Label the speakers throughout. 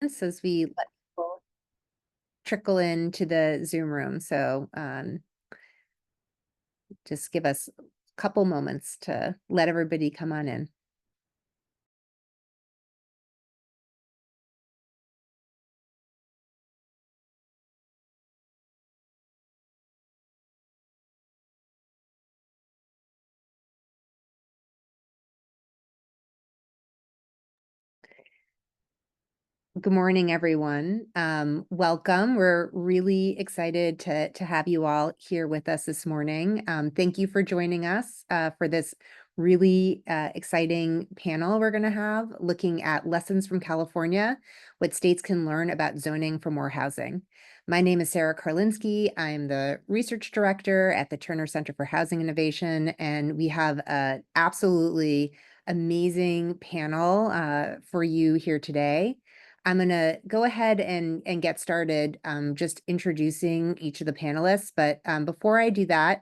Speaker 1: as we let people trickle into the Zoom room. So just give us a couple moments to let everybody come on in. Good morning, everyone. Welcome. We're really excited to have you all here with us this morning. Thank you for joining us for this really exciting panel we're going to have looking at lessons from California, what states can learn about zoning for more housing. My name is Sarah Karlinsky. I'm the research director at the Terner Center for Housing Innovation, and we have an absolutely amazing panel for you here today. I'm going to go ahead and get started just introducing each of the panelists. But before I do that,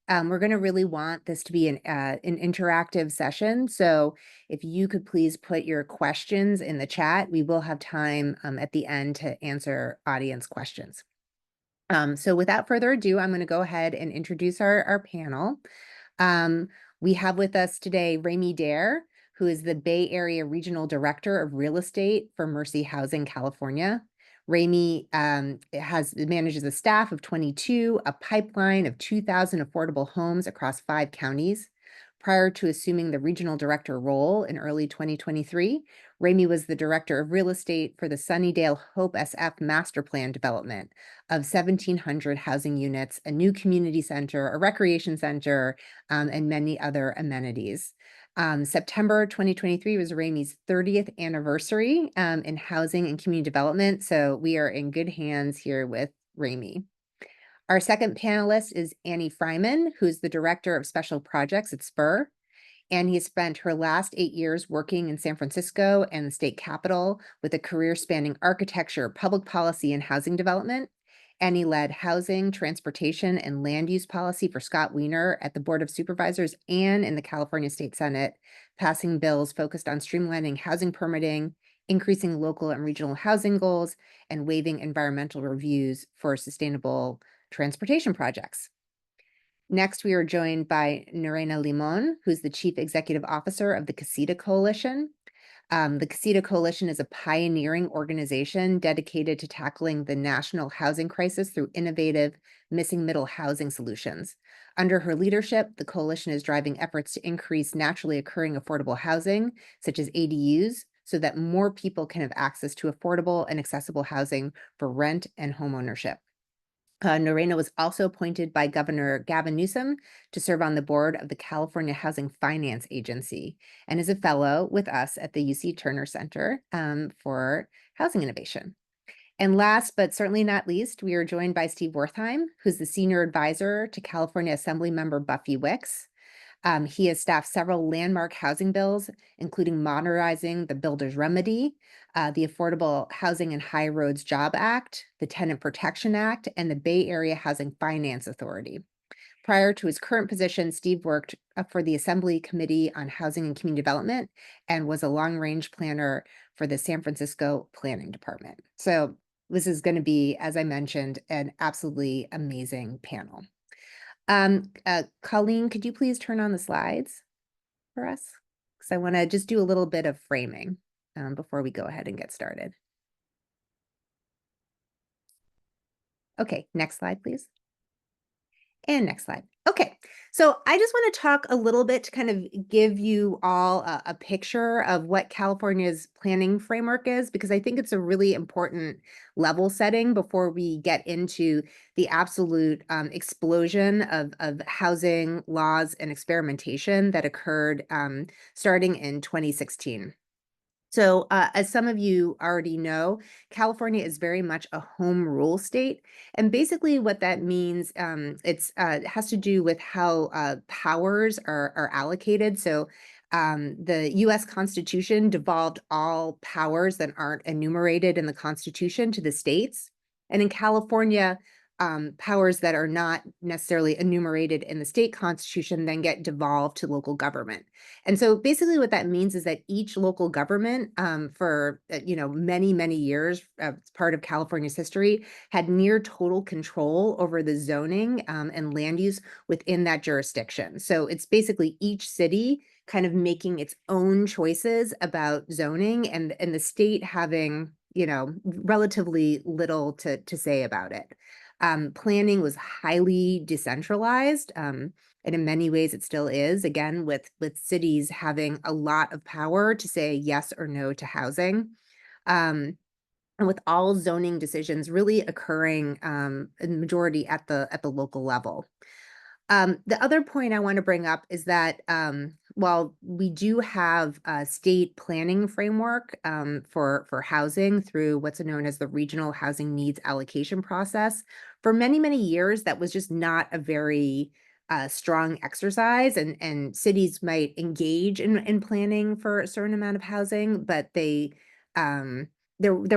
Speaker 1: we're going to really want this to be an interactive session. So if you could please put your questions in the chat, we will have time at the end to answer audience questions. So without further ado, I'm going to go ahead and introduce our panel. We have with us today Ramie, who is the Bay Area Regional Director of Real Estate for Mercy Housing California. Ramie manages a staff of 22, a pipeline of 2,000 affordable homes across 5 counties. Prior to assuming the regional director role in early 2023, Ramie was the director of real estate for the Sunnydale Hope SF master plan development of 1,700 housing units, a new community center, a recreation center, and many other amenities. September 2023 was Ramie's 30th anniversary in housing and community development, so we are in good hands here with Ramie. Our second panelist is Annie Fryman, who's the Director of Special Projects at SPUR. Annie spent her last 8 years working in San Francisco and the state capitol with a career spanning architecture, public policy, and housing development. Annie led housing, transportation, and land use policy for Scott Wiener at the Board of Supervisors and in the California State Senate, passing bills focused on streamlining housing permitting, increasing local and regional housing goals, and waiving environmental reviews for sustainable transportation projects. Next, we are joined by Noerena Limón, who's the Chief Executive Officer of the Casita Coalition. The Casita Coalition is a pioneering organization dedicated to tackling the national housing crisis through innovative missing middle housing solutions. Under her leadership, the coalition is driving efforts to increase naturally occurring affordable housing, such as ADUs, so that more people can have access to affordable and accessible housing for rent and homeownership. Noerena was also appointed by Governor Gavin Newsom to serve on the board of the California Housing Finance Agency and is a fellow with us at the UC Terner Center for Housing Innovation. And last, but certainly not least, we are joined by Steve Wertheim, who's the Senior Advisor to California Assemblymember Buffy Wicks. He has staffed several landmark housing bills, including modernizing the Builder's Remedy, the Affordable Housing and High Roads Job Act, the Tenant Protection Act, and the Bay Area Housing Finance Authority. Prior to his current position, Steve worked for the Assembly Committee on Housing and Community Development and was a long-range planner for the San Francisco Planning Department. So this is going to be, as I mentioned, an absolutely amazing panel. Colleen, could you please turn on the slides for us? Because I want to just do a little bit of framing before we go ahead and get started. Okay, next slide, please. And next slide. Okay, so I just want to talk a little bit to kind of give you all a picture of what California's planning framework is, because I think it's a really important level setting before we get into the absolute explosion of housing laws and experimentation that occurred starting in 2016. So as some of you already know, California is very much a home rule state. And basically what that means, it has to do with how powers are allocated. So the US Constitution devolved all powers that aren't enumerated in the Constitution to the states. And in California, powers that are not necessarily enumerated in the state constitution then get devolved to local government. And so basically what that means is that each local government for many, many years, as part of California's history, had near total control over the zoning and land use within that jurisdiction. So it's basically each city kind of making its own choices about zoning and the state having, relatively little to say about it. Planning was highly decentralized, and in many ways it still is, again, with cities having a lot of power to say yes or no to housing. And with all zoning decisions really occurring in majority at the local level. The other point I want to bring up is that while we do have a state planning framework for housing through what's known as the Regional Housing Needs Allocation process, for many, many years, that was just not a very strong exercise, and cities might engage in planning for a certain amount of housing, but there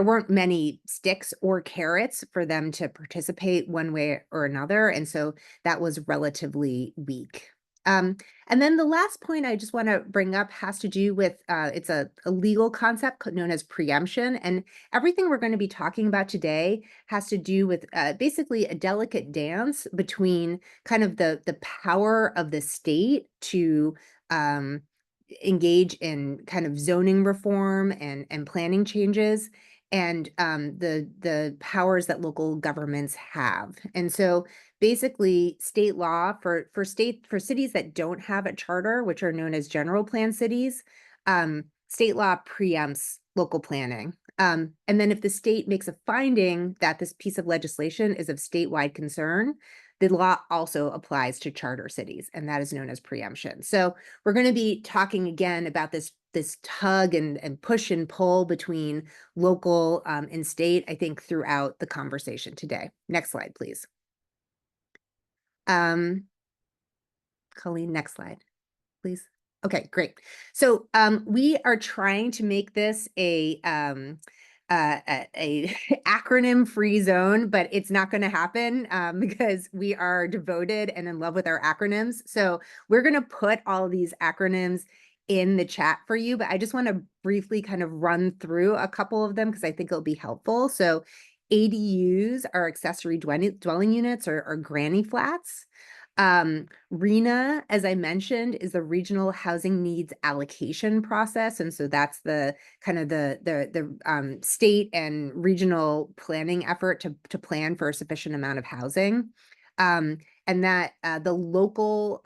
Speaker 1: weren't many sticks or carrots for them to participate one way or another. And so that was relatively weak. And then the last point I just want to bring up has to do with it's a legal concept known as preemption. And everything we're going to be talking about today has to do with basically a delicate dance between kind of the power of the state to engage in kind of zoning reform and planning changes, and the powers that local governments have. And so basically state law for cities that don't have a charter, which are known as general plan cities, state law preempts local planning. And then if the state makes a finding that this piece of legislation is of statewide concern, the law also applies to charter cities, and that is known as preemption. So we're going to be talking again about this tug and push and pull between local and state, I think, throughout the conversation today. Next slide, please. Colleen, next slide, please. Okay, great. So we are trying to make this a acronym-free zone, but it's not going to happen because we are devoted and in love with our acronyms. So we're going to put all of these acronyms in the chat for you, but I just want to briefly kind of run through a couple of them because I think it'll be helpful. So ADUs are accessory dwelling units or granny flats. RENA, as I mentioned, is the Regional Housing Needs Allocation process. And so that's the kind of the state and regional planning effort to plan for a sufficient amount of housing. And that the local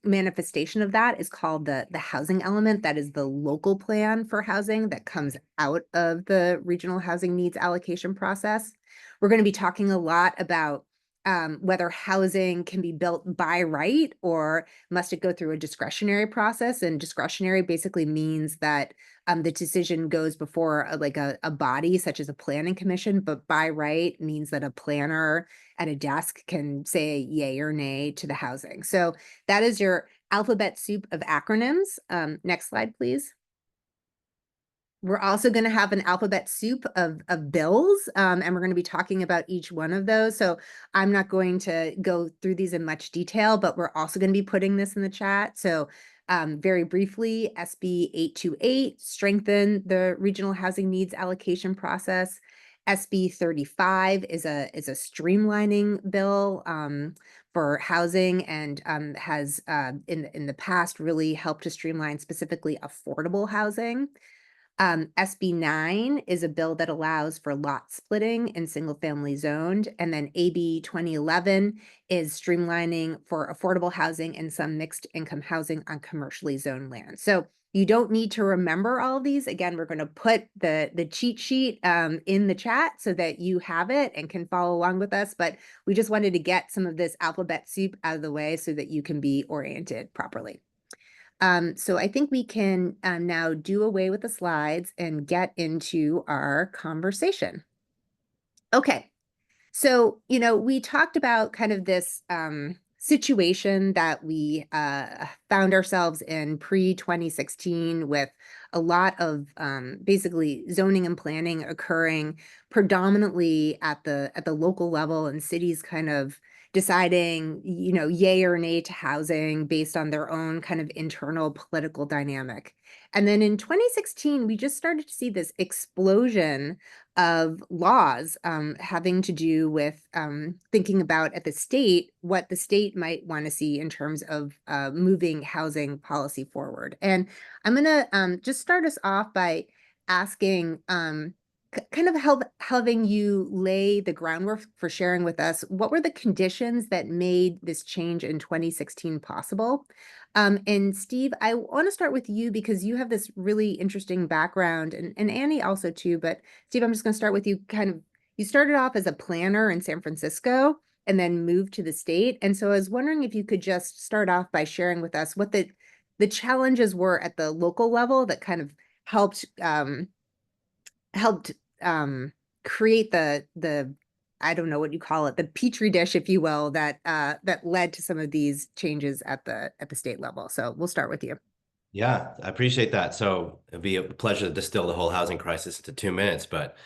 Speaker 1: manifestation of that is called the housing element. That is the local plan for housing that comes out of the Regional Housing Needs Allocation process. We're going to be talking a lot about whether housing can be built by right or must it go through a discretionary process. And discretionary basically means that the decision goes before a body such as a planning commission, but by right means that a planner at a desk can say yay or nay to the housing. So that is your alphabet soup of acronyms. Next slide, please. We're also going to have an alphabet soup of bills, and we're going to be talking about each one of those. So I'm not going to go through these in much detail, but we're also going to be putting this in the chat. So very briefly, SB 828, strengthen the regional housing needs allocation process. SB 35 is a streamlining bill for housing and has in the past really helped to streamline specifically affordable housing. SB 9 is a bill that allows for lot splitting in single family zoned. And then AB 2011 is streamlining for affordable housing and some mixed income housing on commercially zoned land. So you don't need to remember all of these. Again, we're going to put the cheat sheet in the chat so that you have it and can follow along with us. But we just wanted to get some of this alphabet soup out of the way so that you can be oriented properly. So I think we can now do away with the slides and get into our conversation. Okay, so, we talked about kind of this situation that we found ourselves in pre-2016 with a lot of basically zoning and planning occurring predominantly at the local level, and cities kind of deciding, yay or nay to housing based on their own kind of internal political dynamic. And then in 2016, we just started to see this explosion of laws having to do with thinking about at the state what the state might want to see in terms of moving housing policy forward. And I'm going to just start us off by asking kind of having you lay the groundwork for sharing with us what were the conditions that made this change in 2016 possible. And Steve, I want to start with you because you have this really interesting background, and Annie also too, but Steve, I'm just going to start with you. You started off as a planner in San Francisco and then moved to the state. And so I was wondering if you could just start off by sharing with us what the challenges were at the local level that kind of helped create the I don't know what you call it, the petri dish, if you will, that led to some of these changes at the state level. So we'll start with you.
Speaker 2: Yeah, I appreciate that. So it'd be a pleasure to distill the whole housing crisis into 2 minutes. But,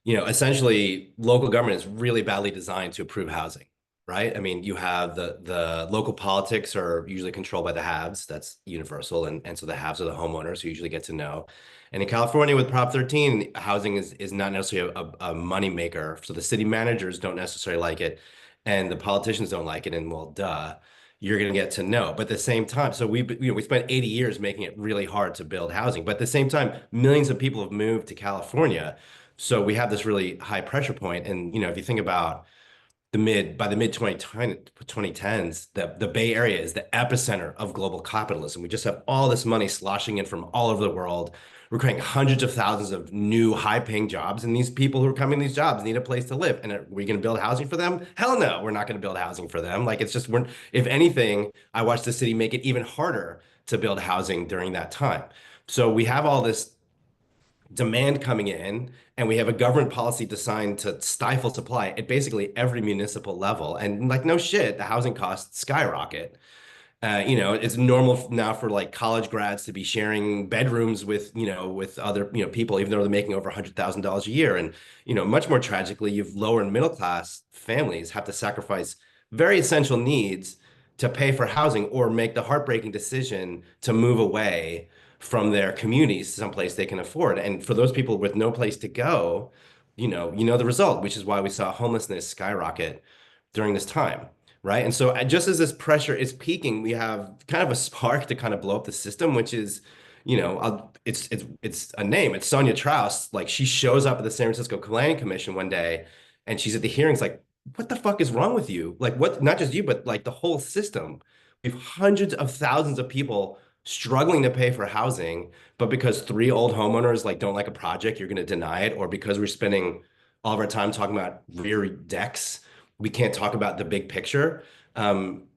Speaker 2: essentially, local government is really badly designed to improve housing, right? I mean, you have the local politics are usually controlled by the haves. That's universal. And so the haves are the homeowners who usually get to know. And in California with Prop 13, housing is not necessarily a money maker. So the city managers don't necessarily like it, and the politicians don't like it. And well, duh, you're going to get to know. But at the same time, so we spent 80 years making it really hard to build housing. But at the same time, millions of people have moved to California. So we have this really high pressure point. And, if you think about by the mid 2010s, the Bay Area is the epicenter of global capitalism. We just have all this money sloshing in from all over the world. We're creating hundreds of thousands of new high-paying jobs, and these people who are coming to these jobs need a place to live. And are we going to build housing for them? Hell no, we're not going to build housing for them. Like it's just, if anything, I watched the city make it even harder to build housing during that time. So we have all this demand coming in, and we have a government policy designed to stifle supply at basically every municipal level. And like, no shit, the housing costs skyrocket. It's normal now for like college grads to be sharing bedrooms with other, people, even though they're making over $100,000 a year. And, much more tragically, you've lower and middle class families have to sacrifice very essential needs to pay for housing or make the heartbreaking decision to move away from their communities to someplace they can afford. And for those people with no place to go, the result, which is why we saw homelessness skyrocket during this time. Right. And so just as this pressure is peaking, we have kind of a spark to kind of blow up the system, which is, it's a name. It's Sonia Traus. Like she shows up at the San Francisco Planning Commission one day and she's at the hearings like, what the fuck is wrong with you? Like what, not just you, but like the whole system. We have hundreds of thousands of people struggling to pay for housing, but because three old homeowners like don't like a project, you're going to deny it. Or because we're spending all of our time talking about rear decks, we can't talk about the big picture. And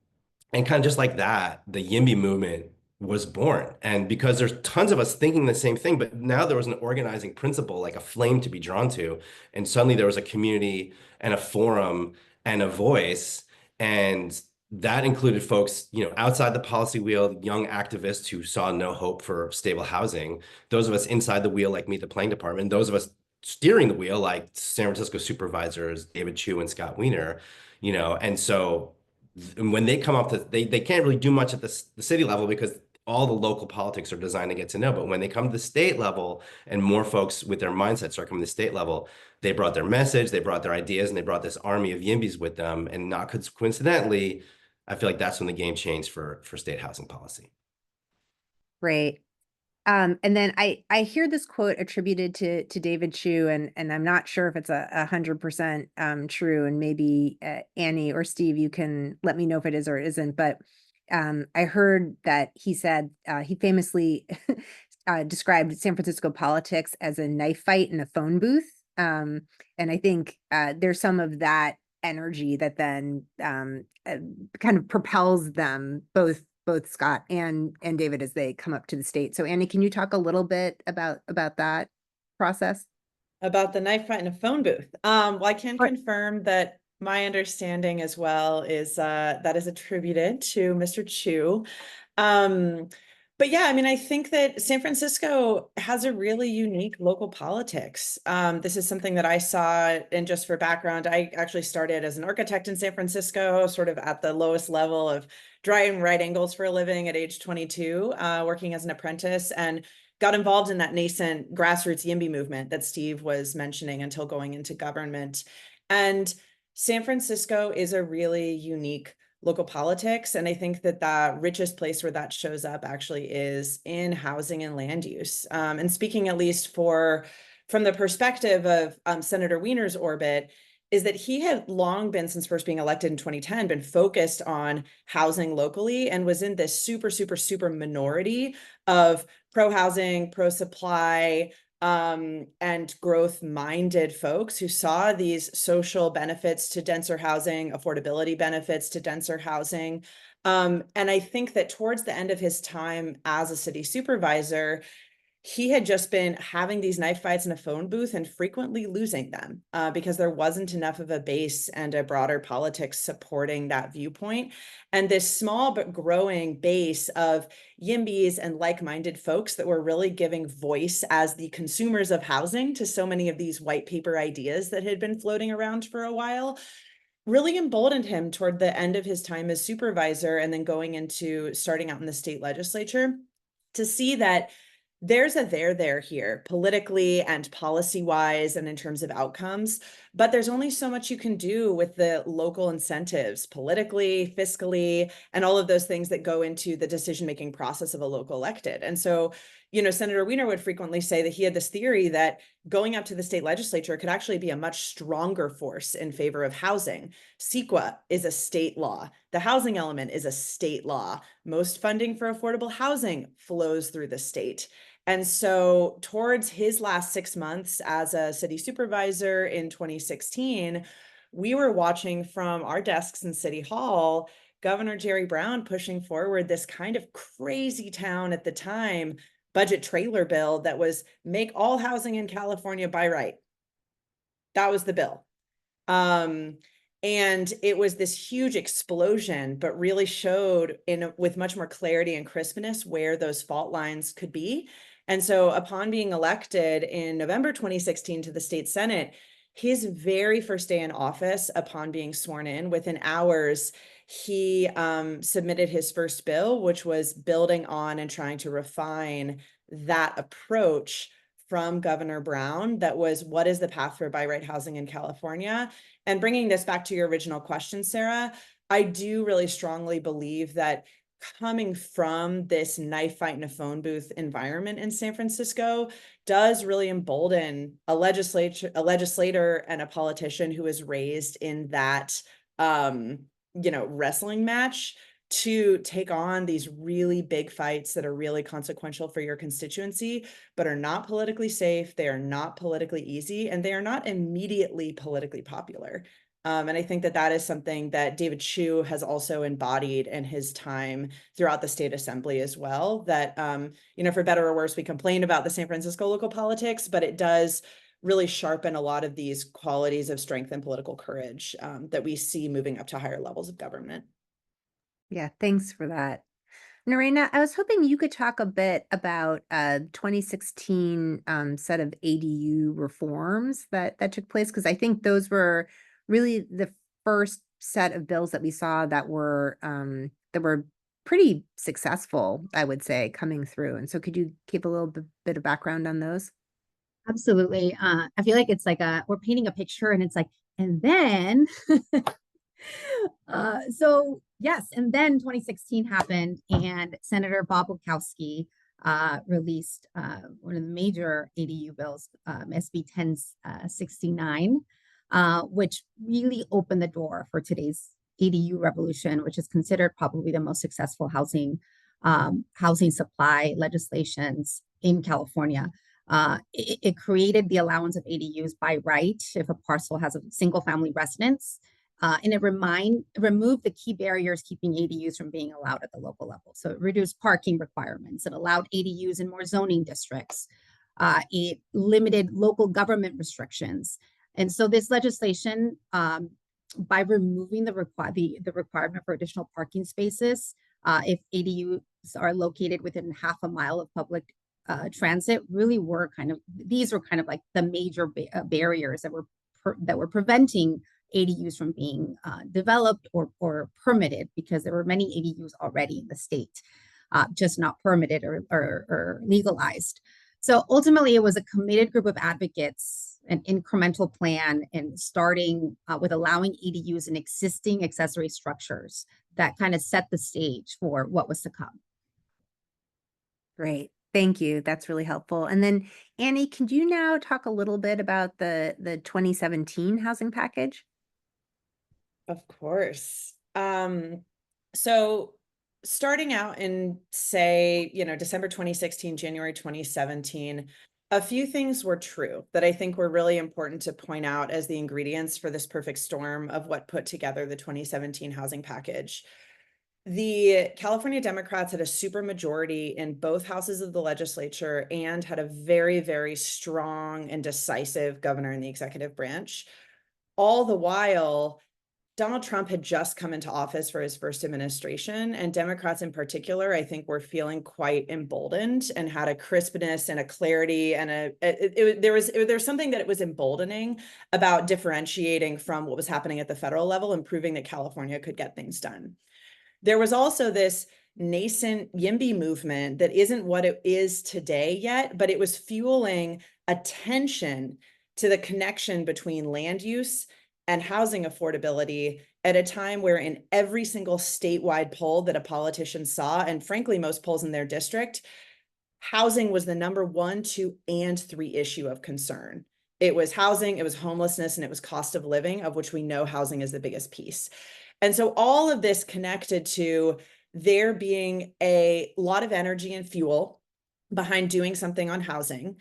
Speaker 2: kind of just like that, the YIMBY movement was born. And because there's tons of us thinking the same thing, but now there was an organizing principle, like a flame to be drawn to. And suddenly there was a community and a forum and a voice. And that included folks, outside the policy wheel, young activists who saw no hope for stable housing. Those of us inside the wheel, like Meet the Planning Department, those of us steering the wheel, like San Francisco supervisors, David Chu and Scott Wiener, and so when they come up to, they can't really do much at the city level because all the local politics are designed to get to know. But when they come to the state level and more folks with their mindsets start coming to the state level, they brought their message, they brought their ideas, and they brought this army of YIMBYs with them. And not coincidentally, I feel like that's when the game changed for state housing policy.
Speaker 1: Great. And then I hear this quote attributed to David Chu, and I'm not sure if it's 100% true, and maybe Annie or Steve, you can let me know if it is or it isn't. But I heard that he said he famously described San Francisco politics as a knife fight in a phone booth, and I think there's some of that energy that then kind of propels them both Scott and David as they come up to the state. So Annie, can you talk a little bit about that process?
Speaker 3: About the knife fight in a phone booth. Well, I can confirm that my understanding as well is that is attributed to Mr. Chu. But yeah, I mean, I think that San Francisco has a really unique local politics. This is something that I saw, and just for background, I actually started as an architect in San Francisco, sort of at the lowest level of drawing right angles for a living at age 22, working as an apprentice, and got involved in that nascent grassroots YIMBY movement that Steve was mentioning until going into government. And San Francisco is a really unique local politics. And I think that the richest place where that shows up actually is in housing and land use. And speaking at least from the perspective of Senator Wiener's orbit, is that he had long been, since first being elected in 2010, been focused on housing locally and was in this super minority of pro-housing, pro-supply, and growth-minded folks who saw these social benefits to denser housing, affordability benefits to denser housing. And I think that towards the end of his time as a city supervisor, he had just been having these knife fights in a phone booth and frequently losing them because there wasn't enough of a base and a broader politics supporting that viewpoint. And this small but growing base of YIMBYs and like-minded folks that were really giving voice as the consumers of housing to so many of these white paper ideas that had been floating around for a while really emboldened him toward the end of his time as supervisor and then going into starting out in the state legislature to see that there's a there here politically and policy wise and in terms of outcomes, but there's only so much you can do with the local incentives politically, fiscally, and all of those things that go into the decision-making process of a local elected. And so, you know, Senator Wiener would frequently say that he had this theory that going up to the state legislature could actually be a much stronger force in favor of housing. CEQA is a state law. The housing element is a state law. Most funding for affordable housing flows through the state. And so towards his last 6 months as a city supervisor in 2016, we were watching from our desks in City Hall, Governor Jerry Brown pushing forward this kind of crazy town at the time budget trailer bill that was make all housing in California by right. That was the bill. And it was this huge explosion, but really showed with much more clarity and crispness where those fault lines could be. And so upon being elected in November 2016 to the state Senate, his very first day in office, upon being sworn in, within hours, he submitted his first bill, which was building on and trying to refine that approach from Governor Brown. That was, what is the path for by right housing in California? And bringing this back to your original question, Sarah, I do really strongly believe that coming from this knife fight in a phone booth environment in San Francisco does really embolden a legislator and a politician who is raised in that, wrestling match to take on these really big fights that are really consequential for your constituency, but are not politically safe. They are not politically easy, and they are not immediately politically popular. And I think that that is something that David Chu has also embodied in his time throughout the state assembly as well, that, for better or worse, we complain about the San Francisco local politics, but it does really sharpen a lot of these qualities of strength and political courage that we see moving up to higher levels of government.
Speaker 1: Yeah, thanks for that. Noerena, I was hoping you could talk a bit about 2016 set of ADU reforms that took place, because I think those were really the first set of bills that we saw that were pretty successful, I would say, coming through. And so could you keep a little bit of background on those?
Speaker 4: Absolutely. I feel like it's like we're painting a picture and it's like, and then so yes, and then 2016 happened, and Senator Bob Wachowski released one of the major ADU bills, SB 1069, which really opened the door for today's ADU revolution, which is considered probably the most successful housing supply legislations in California. It created the allowance of ADUs by right if a parcel has a single family residence. And it removed the key barriers keeping ADUs from being allowed at the local level. So it reduced parking requirements. It allowed ADUs in more zoning districts. It limited local government restrictions. And so this legislation, by removing the requirement for additional parking spaces, if ADUs are located within half a mile of public transit, really were these were kind of like the major barriers that were preventing ADUs from being developed or permitted, because there were many ADUs already in the state, just not permitted or legalized. So ultimately, it was a committed group of advocates, an incremental plan, and starting with allowing ADUs in existing accessory structures that kind of set the stage for what was to come.
Speaker 1: Great. Thank you. That's really helpful. And then Annie, can you now talk a little bit about the 2017 housing package?
Speaker 3: Of course. So starting out in, say, December 2016, January 2017, a few things were true that I think were really important to point out as the ingredients for this perfect storm of what put together the 2017 housing package. The California Democrats had a supermajority in both houses of the legislature and had a very, very strong and decisive governor in the executive branch. All the while, Donald Trump had just come into office for his first administration, and Democrats in particular, I think, were feeling quite emboldened and had a crispness and a clarity, and there was something that it was emboldening about differentiating from what was happening at the federal level and proving that California could get things done. There was also this nascent YIMBY movement that isn't what it is today yet, but it was fueling attention to the connection between land use and housing affordability at a time where in every single statewide poll that a politician saw, and frankly, most polls in their district, housing was the number 1, 2, and 3 issue of concern. It was housing, it was homelessness, and it was cost of living, of which we know housing is the biggest piece. And so all of this connected to there being a lot of energy and fuel behind doing something on housing.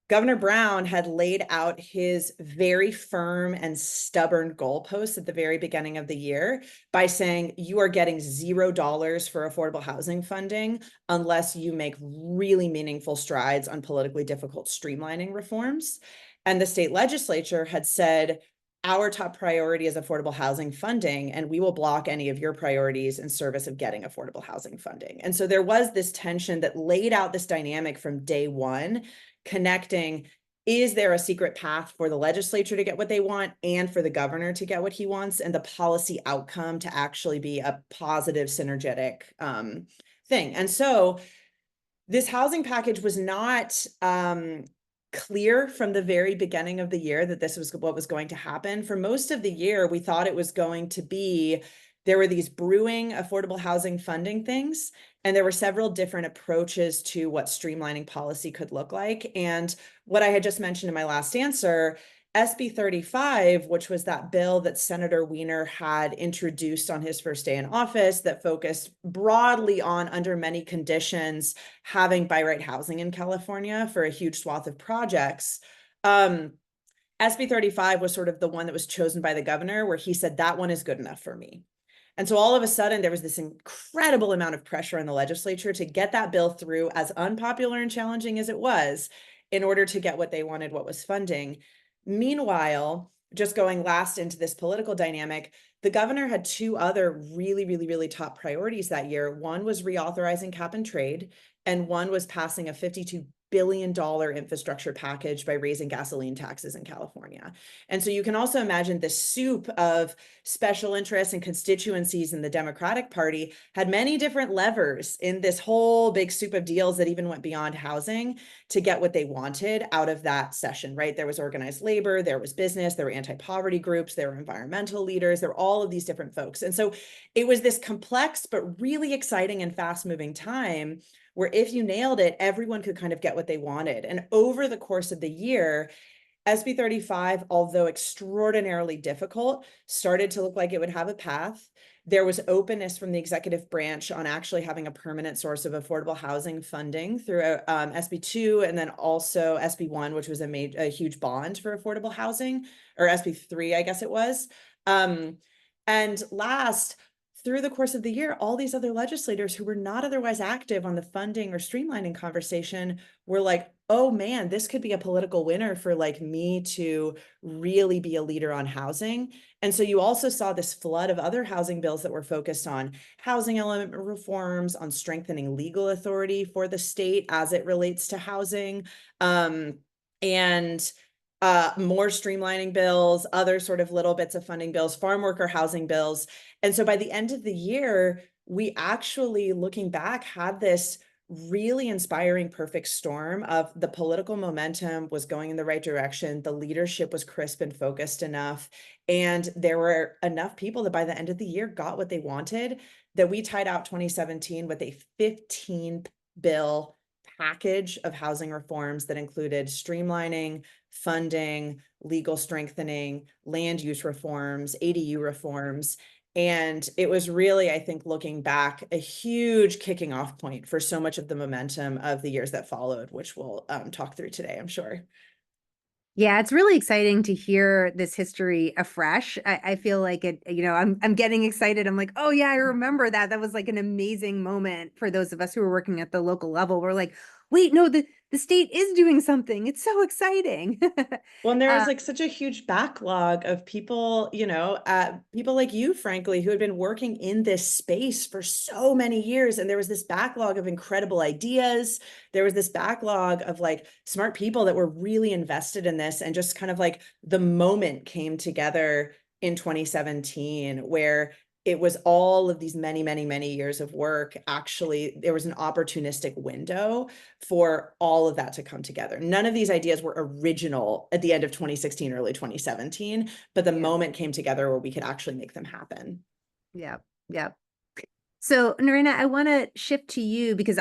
Speaker 3: Governor Brown had laid out his very firm and stubborn goalposts at the very beginning of the year by saying, you are getting $0 for affordable housing funding unless you make really meaningful strides on politically difficult streamlining reforms. And the state legislature had said, our top priority is affordable housing funding, and we will block any of your priorities in service of getting affordable housing funding. And so there was this tension that laid out this dynamic from day one, connecting, is there a secret path for the legislature to get what they want and for the governor to get what he wants, and the policy outcome to actually be a positive synergetic thing. And so this housing package was not clear from the very beginning of the year that this was what was going to happen. For most of the year, we thought it was going to be, there were these brewing affordable housing funding things, and there were several different approaches to what streamlining policy could look like. And what I had just mentioned in my last answer, SB 35, which was that bill that Senator Wiener had introduced on his first day in office that focused broadly on, under many conditions, having by right housing in California for a huge swath of projects. SB 35 was sort of the one that was chosen by the governor where he said, that one is good enough for me. And so all of a sudden, there was this incredible amount of pressure in the legislature to get that bill through, as unpopular and challenging as it was, in order to get what they wanted, what was funding. Meanwhile, just going last into this political dynamic, the governor had 2 other really, really, really top priorities that year. One was reauthorizing cap and trade, and one was passing a $52 billion infrastructure package by raising gasoline taxes in California. And so you can also imagine the soup of special interests and constituencies in the Democratic Party had many different levers in this whole big soup of deals that even went beyond housing to get what they wanted out of that session, right? There was organized labor, there was business, there were anti-poverty groups, there were environmental leaders, there were all of these different folks. And so it was this complex but really exciting and fast-moving time where if you nailed it, everyone could kind of get what they wanted. And over the course of the year, SB 35, although extraordinarily difficult, started to look like it would have a path. There was openness from the executive branch on actually having a permanent source of affordable housing funding through SB 2, and then also SB 1, which was a huge bond for affordable housing, or SB 3, I guess it was. And last, through the course of the year, all these other legislators who were not otherwise active on the funding or streamlining conversation were like, oh man, this could be a political winner for like me to really be a leader on housing. And so you also saw this flood of other housing bills that were focused on housing element reforms, on strengthening legal authority for the state as it relates to housing, and more streamlining bills, other sort of little bits of funding bills, farm worker housing bills. And so by the end of the year, we actually, looking back, had this really inspiring perfect storm of the political momentum was going in the right direction. The leadership was crisp and focused enough. And there were enough people that by the end of the year got what they wanted, that we tied out 2017 with a 15 bill package of housing reforms that included streamlining, funding, legal strengthening, land use reforms, ADU reforms. And it was really, I think, looking back, a huge kicking off point for so much of the momentum of the years that followed, which we'll talk through today, I'm sure.
Speaker 1: Yeah, it's really exciting to hear this history afresh. I feel like it, I'm getting excited. I'm like, oh yeah, I remember that. That was like an amazing moment for those of us who were working at the local level. We're like, wait, no, the state is doing something. It's so exciting.
Speaker 3: Well, and there was like such a huge backlog of people, people like you, frankly, who had been working in this space for so many years. And there was this backlog of incredible ideas. There was this backlog of like smart people that were really invested in this. And just kind of like the moment came together in 2017, where it was all of these many, many, many years of work. Actually, there was an opportunistic window for all of that to come together. None of these ideas were original at the end of 2016, early 2017, but the moment came together where we could actually make them happen.
Speaker 1: Yeah. Yeah. So Noerena, I want to shift to you because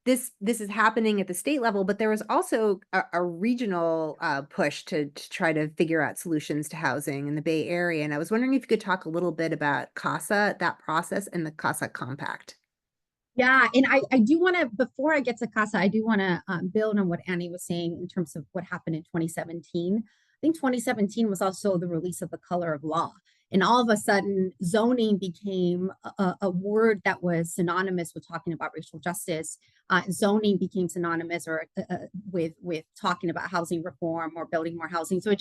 Speaker 1: this is happening at the state level, but there was also a regional push to try to figure out solutions to housing in the Bay Area. And I was wondering if you could talk a little bit about CASA, that process, and the CASA Compact.
Speaker 4: Yeah, and I do want to, before I get to CASA, I do want to build on what Annie was saying in terms of what happened in 2017. I think 2017 was also the release of the color of law. And all of a sudden, zoning became a word that was synonymous with talking about racial justice. Zoning became synonymous with talking about housing reform or building more housing. So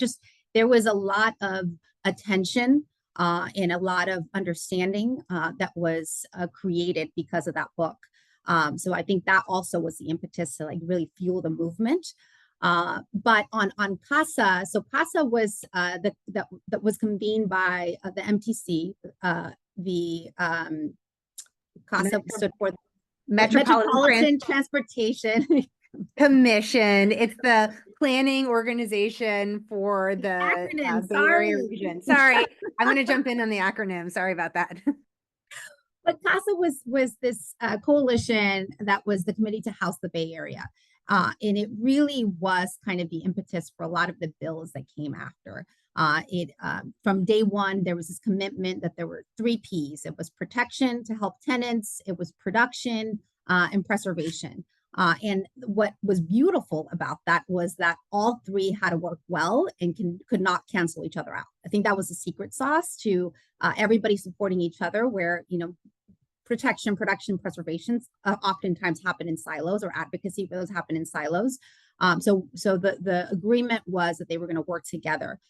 Speaker 4: there was a lot of attention and a lot of understanding that was created because of that book. So I think that also was the impetus to like really fuel the movement. But on CASA, so CASA was that was convened by the MTC. The CASA stood for Metropolitan Transportation
Speaker 1: Commission. It's the planning organization for the Bay Area region. Sorry, I'm going to jump in on the acronym. Sorry about that.
Speaker 4: But CASA was this coalition that was the Committee to House the Bay Area. And it really was kind of the impetus for a lot of the bills that came after. From day one, there was this commitment that there were 3 Ps. It was protection to help tenants, it was production, and preservation. And what was beautiful about that was that all 3 had to work well and could not cancel each other out. I think that was the secret sauce to everybody supporting each other, where, protection, production, preservations oftentimes happen in silos, or advocacy for those happen in silos. So the agreement was that they were going to work together.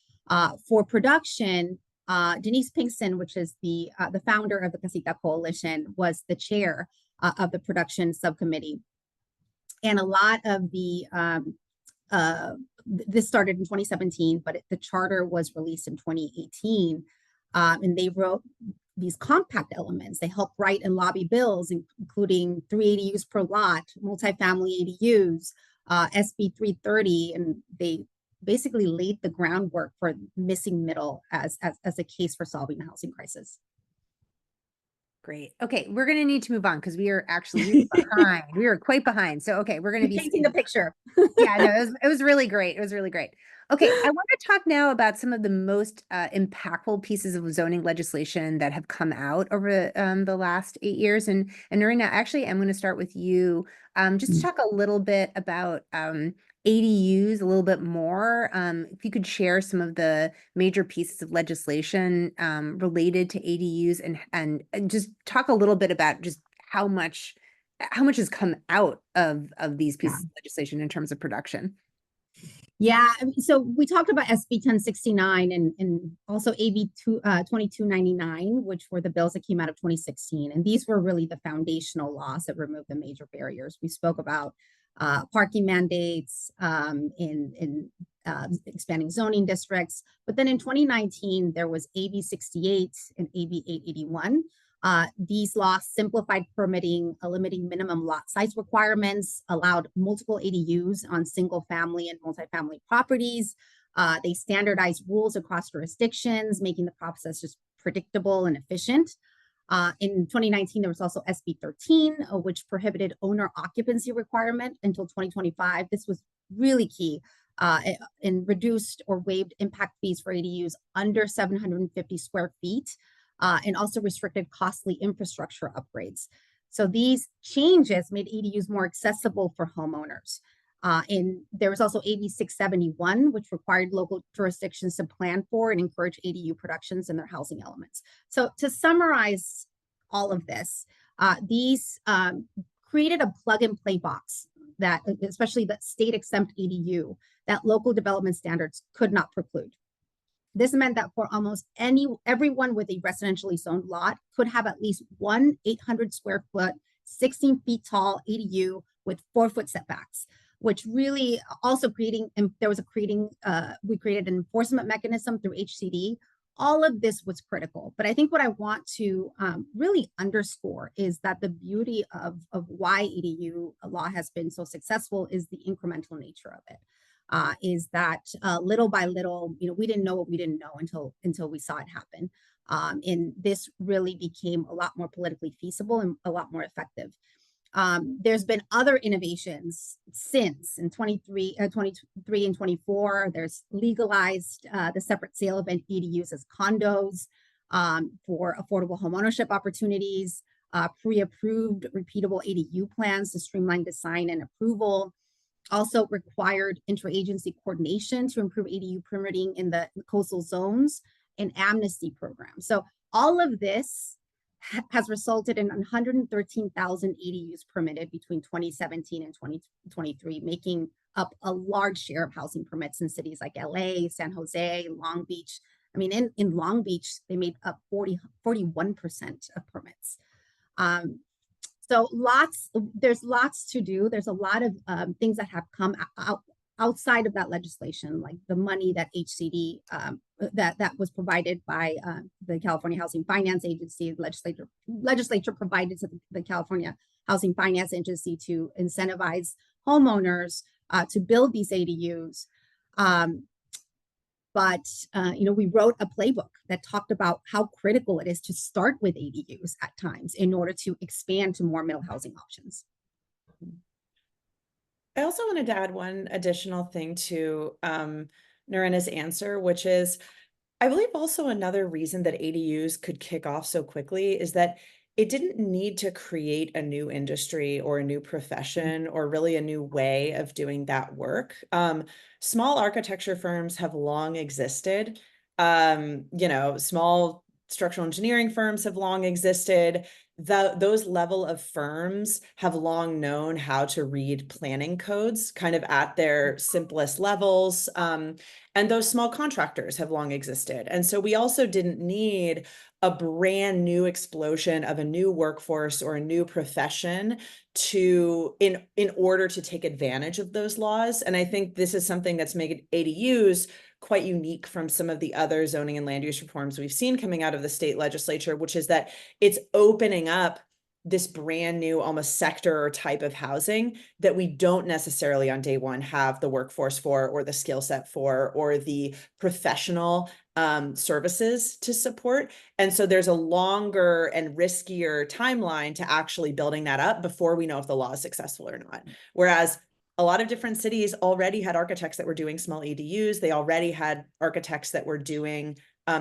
Speaker 4: For production, Denise Pinkston, which is the founder of the Casita Coalition, was the chair of the production subcommittee. And a lot of this started in 2017, but the charter was released in 2018. And they wrote these compact elements. They help write and lobby bills, including 3 ADUs per lot, multifamily ADUs, SB 330, and they basically laid the groundwork for missing middle as a case for solving the housing crisis.
Speaker 1: Great. Okay, we're going to need to move on because we are actually behind. We are quite behind. So, okay, we're going to be
Speaker 4: painting the picture.
Speaker 1: Yeah, no, it was really great. It was really great. Okay, I want to talk now about some of the most impactful pieces of zoning legislation that have come out over the last 8 years. And Noerena, actually, I'm going to start with you just to talk a little bit about ADUs a little bit more. If you could share some of the major pieces of legislation related to ADUs and just talk a little bit about just how much has come out of these pieces of legislation in terms of production.
Speaker 4: Yeah, I mean, so we talked about SB 1069 and also AB 2299, which were the bills that came out of 2016. And these were really the foundational laws that removed the major barriers. We spoke about parking mandates, in expanding zoning districts. But then in 2019, there was AB 68 and AB 881. These laws simplified permitting, limiting minimum lot size requirements, allowed multiple ADUs on single family and multifamily properties. They standardized rules across jurisdictions, making the process just predictable and efficient. In 2019, there was also SB 13, which prohibited owner occupancy requirement until 2025. This was really key, and reduced or waived impact fees for ADUs under 750 square feet. And also restricted costly infrastructure upgrades. So these changes made ADUs more accessible for homeowners. And there was also AB 671, which required local jurisdictions to plan for and encourage ADU productions in their housing elements. So to summarize all of this, these created a plug and play box that, especially the state exempt ADU, that local development standards could not preclude. This meant that for almost everyone with a residentially zoned lot could have at least one 800 square foot, 16 feet tall ADU with 4-foot setbacks, which really also we created an enforcement mechanism through HCD. All of this was critical. But I think what I want to really underscore is that the beauty of why ADU law has been so successful is the incremental nature of it. Is that little by little, we didn't know what we didn't know until we saw it happen. And this really became a lot more politically feasible and a lot more effective. There's been other innovations since in 23 and 24. There's legalized the separate sale of ADUs as condos for affordable homeownership opportunities, pre-approved repeatable ADU plans to streamline design and approval. Also required interagency coordination to improve ADU permitting in the coastal zones and amnesty programs. So all of this has resulted in 113,000 ADUs permitted between 2017 and 2023, making up a large share of housing permits in cities like LA, San Jose, Long Beach. I mean, in Long Beach, they made up 41% of permits. So there's lots to do. There's a lot of things that have come out outside of that legislation, like the money that HCD that was provided by the California Housing Finance Agency. The legislature provided to the California Housing Finance Agency to incentivize homeowners to build these ADUs. But we wrote a playbook that talked about how critical it is to start with ADUs at times in order to expand to more middle housing options.
Speaker 3: I also wanted to add one additional thing to Noerena's answer, which is, I believe also another reason that ADUs could kick off so quickly is that it didn't need to create a new industry or a new profession or really a new way of doing that work. Small architecture firms have long existed. Small structural engineering firms have long existed. Those level of firms have long known how to read planning codes kind of at their simplest levels. And those small contractors have long existed. And so we also didn't need a brand new explosion of a new workforce or a new profession in order to take advantage of those laws. And I think this is something that's made ADUs quite unique from some of the other zoning and land use reforms we've seen coming out of the state legislature, which is that it's opening up this brand new almost sector or type of housing that we don't necessarily on day one have the workforce for, or the skill set for, or the professional services to support. And so there's a longer and riskier timeline to actually building that up before we know if the law is successful or not. Whereas a lot of different cities already had architects that were doing small ADUs. They already had architects that were doing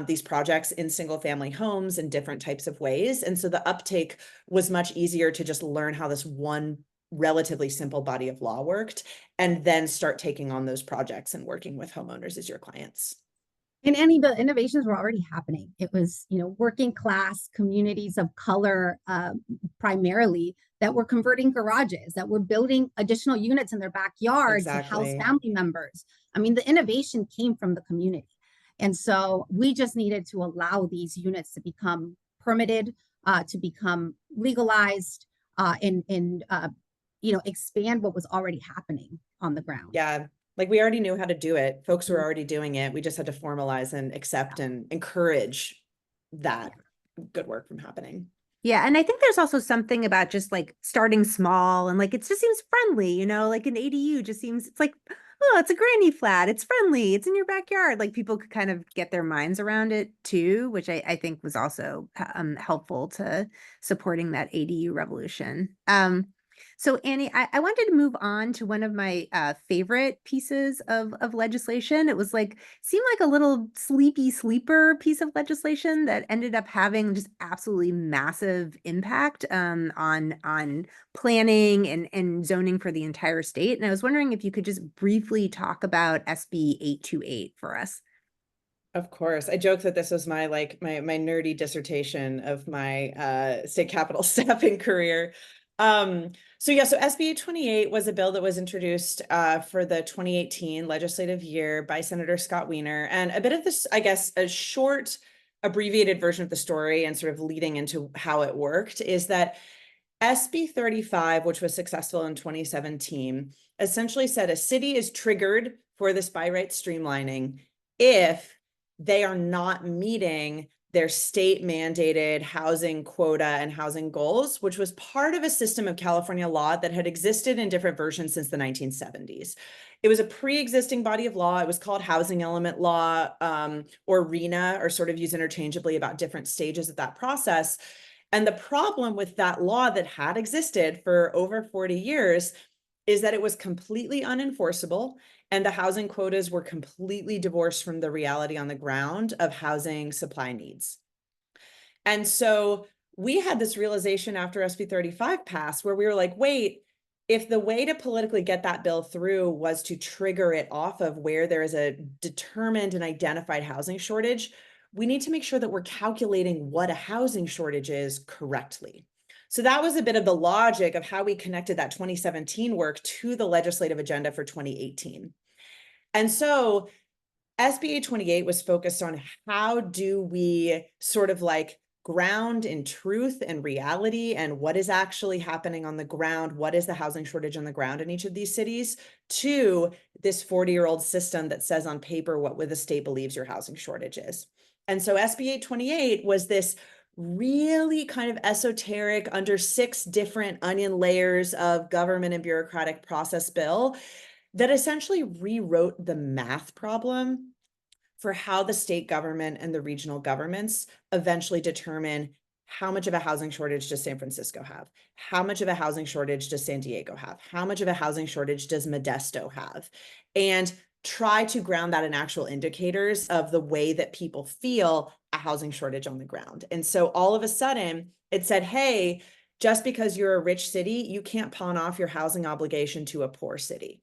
Speaker 3: these projects in single family homes in different types of ways. And so the uptake was much easier to just learn how this one relatively simple body of law worked, and then start taking on those projects and working with homeowners as your clients.
Speaker 4: And any the innovations were already happening. It was, working class communities of color, primarily, that were converting garages, that were building additional units in their backyard to house
Speaker 3: Exactly.
Speaker 4: family members. I mean, the innovation came from the community. And so we just needed to allow these units to become permitted, to become legalized, and expand what was already happening on the ground.
Speaker 3: Yeah. Like we already knew how to do it. Folks were already doing it. We just had to formalize and accept and encourage that good work from happening.
Speaker 1: Yeah, and I think there's also something about just like starting small and like it just seems friendly, like an ADU just seems, it's like, oh, it's a granny flat, it's friendly, it's in your backyard. Like people could kind of get their minds around it too, which I think was also helpful to supporting that ADU revolution. So Annie, I wanted to move on to one of my favorite pieces of legislation. It was like, seemed like a little sleepy sleeper piece of legislation that ended up having just absolutely massive impact on planning and zoning for the entire state. And I was wondering if you could just briefly talk about SB 828 for us.
Speaker 3: Of course. I joke that this was my nerdy dissertation of my state capitol staffing career. So SB 828 was a bill that was introduced for the 2018 legislative year by Senator Scott Wiener. And a bit of this, I guess, a short abbreviated version of the story and sort of leading into how it worked is that SB 35, which was successful in 2017, essentially said a city is triggered for this by right streamlining if they are not meeting their state mandated housing quota and housing goals, which was part of a system of California law that had existed in different versions since the 1970s. It was a pre-existing body of law. It was called housing element law, or RENA, or sort of used interchangeably about different stages of that process. And the problem with that law that had existed for over 40 years is that it was completely unenforceable, and the housing quotas were completely divorced from the reality on the ground of housing supply needs. And so we had this realization after SB 35 passed where we were like, wait, if the way to politically get that bill through was to trigger it off of where there is a determined and identified housing shortage, we need to make sure that we're calculating what a housing shortage is correctly. So that was a bit of the logic of how we connected that 2017 work to the legislative agenda for 2018. And so SB 828 was focused on how do we sort of like ground in truth and reality and what is actually happening on the ground, what is the housing shortage on the ground in each of these cities, to this 40-year-old system that says on paper what the state believes your housing shortage is. And so SB 828 was this really kind of esoteric, under 6 different onion layers of government and bureaucratic process bill that essentially rewrote the math problem for how the state government and the regional governments eventually determine how much of a housing shortage does San Francisco have? How much of a housing shortage does San Diego have? How much of a housing shortage does Modesto have? And try to ground that in actual indicators of the way that people feel a housing shortage on the ground. And so all of a sudden it said, hey, just because you're a rich city, you can't pawn off your housing obligation to a poor city.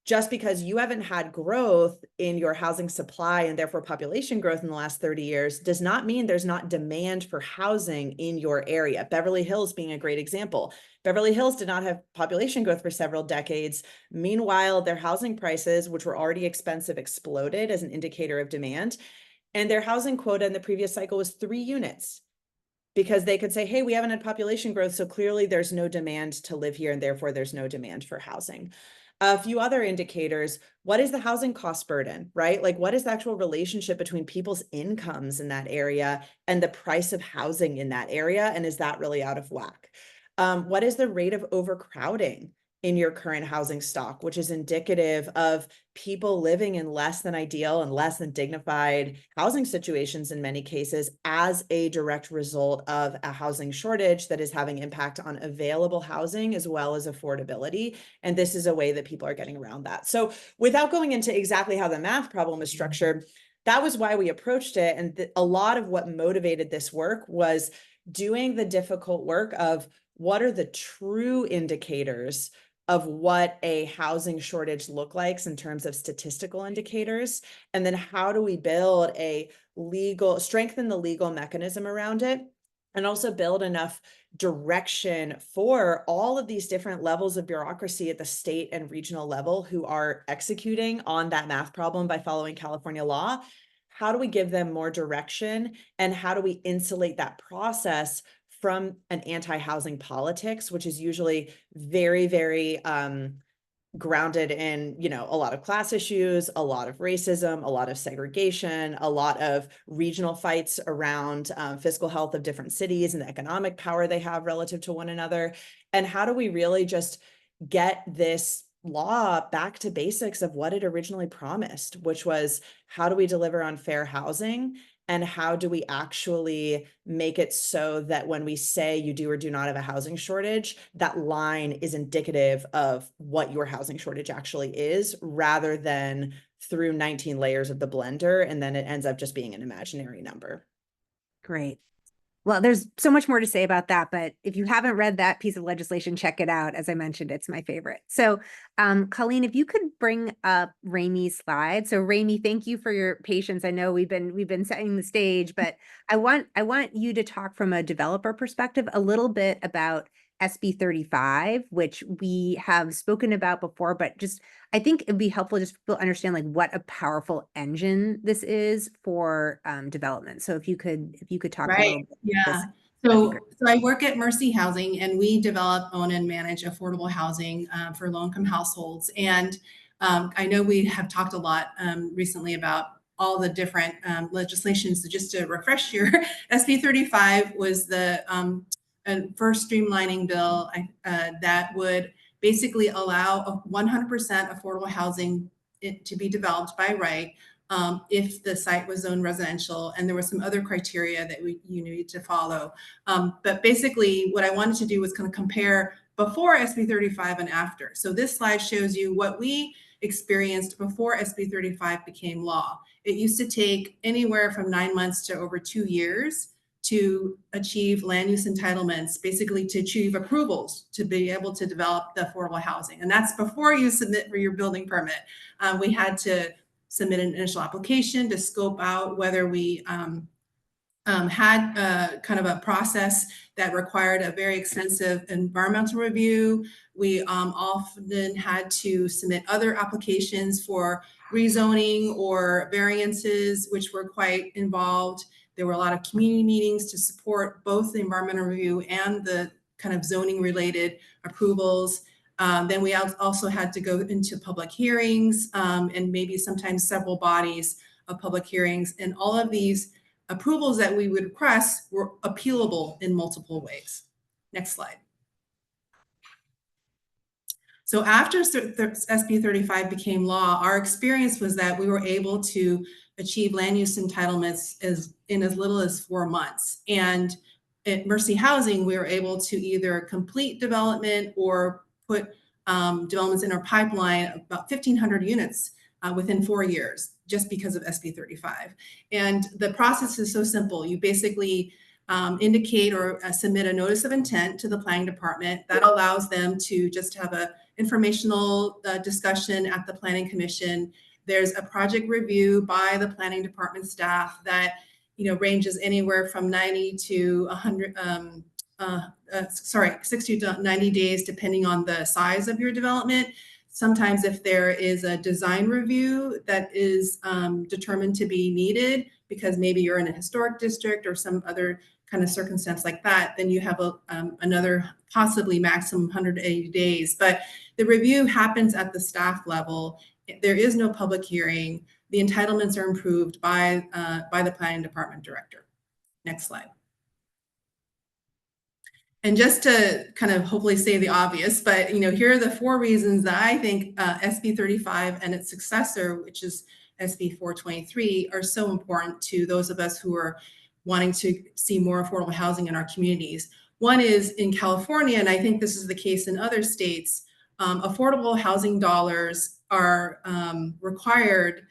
Speaker 3: Just because you haven't had growth in your housing supply and therefore population growth in the last 30 years does not mean there's not demand for housing in your area. Beverly Hills being a great example. Beverly Hills did not have population growth for several decades. Meanwhile, their housing prices, which were already expensive, exploded as an indicator of demand. And their housing quota in the previous cycle was 3 units. Because they could say, hey, we haven't had population growth, so clearly there's no demand to live here, and therefore there's no demand for housing. A few other indicators: what is the housing cost burden, right? Like, what is the actual relationship between people's incomes in that area and the price of housing in that area? And is that really out of whack? What is the rate of overcrowding in your current housing stock, which is indicative of people living in less than ideal and less than dignified housing situations in many cases as a direct result of a housing shortage that is having impact on available housing as well as affordability. And this is a way that people are getting around that. So without going into exactly how the math problem is structured, that was why we approached it. And a lot of what motivated this work was doing the difficult work of what are the true indicators of what a housing shortage look like in terms of statistical indicators, and then how do we build a strengthen the legal mechanism around it, and also build enough direction for all of these different levels of bureaucracy at the state and regional level who are executing on that math problem by following California law. How do we give them more direction, and how do we insulate that process from an anti-housing politics, which is usually very, very grounded in, a lot of class issues, a lot of racism, a lot of segregation, a lot of regional fights around fiscal health of different cities and the economic power they have relative to one another. And how do we really just get this law back to basics of what it originally promised, which was, how do we deliver on fair housing? And how do we actually make it so that when we say you do or do not have a housing shortage, that line is indicative of what your housing shortage actually is, rather than through 19 layers of the blender, and then it ends up just being an imaginary number.
Speaker 1: Great. Well, there's so much more to say about that, but if you haven't read that piece of legislation, check it out. As I mentioned, it's my favorite. So, Colleen, if you could bring up Ramie's slide. So, Ramie, thank you for your patience. I know we've been setting the stage, but I want you to talk from a developer perspective a little bit about SB 35, which we have spoken about before, but just I think it'd be helpful just to understand like what a powerful engine this is for development. So if you could talk a little bit.
Speaker 5: Yeah. So I work at Mercy Housing, and we develop, own, and manage affordable housing for low-income households. And I know we have talked a lot recently about all the different legislations. So just to refresh your SB 35 was the first streamlining bill that would basically allow 100% affordable housing to be developed by right if the site was zoned residential, and there were some other criteria that you needed to follow. But basically what I wanted to do was kind of compare before SB 35 and after. So this slide shows you what we experienced before SB 35 became law. It used to take anywhere from 9 months to over 2 years to achieve land use entitlements, basically to achieve approvals to be able to develop the affordable housing. And that's before you submit for your building permit. We had to submit an initial application to scope out whether we had kind of a process that required a very extensive environmental review. We often had to submit other applications for rezoning or variances, which were quite involved. There were a lot of community meetings to support both the environmental review and the kind of zoning related approvals. Then we also had to go into public hearings and maybe sometimes several bodies of public hearings. And all of these approvals that we would request were appealable in multiple ways. Next slide. So after SB 35 became law, our experience was that we were able to achieve land use entitlements in as little as 4 months. And at Mercy Housing, we were able to either complete development or put developments in our pipeline, about 1,500 units within 4 years, just because of SB 35. And the process is so simple. You basically indicate or submit a notice of intent to the planning department that allows them to just have a informational discussion at the planning commission. There's a project review by the planning department staff that ranges anywhere from 90 to 100 60 to 90 days, depending on the size of your development. Sometimes if there is a design review that is determined to be needed, because maybe you're in a historic district or some other kind of circumstance like that, then you have another possibly maximum 180 days. But the review happens at the staff level. There is no public hearing. The entitlements are improved by the planning department director. Next slide. And just to kind of hopefully say the obvious, but here are the 4 reasons that I think SB 35 and its successor, which is SB 423, are so important to those of us who are wanting to see more affordable housing in our communities. One is in California, and I think this is the case in other states, affordable housing dollars are required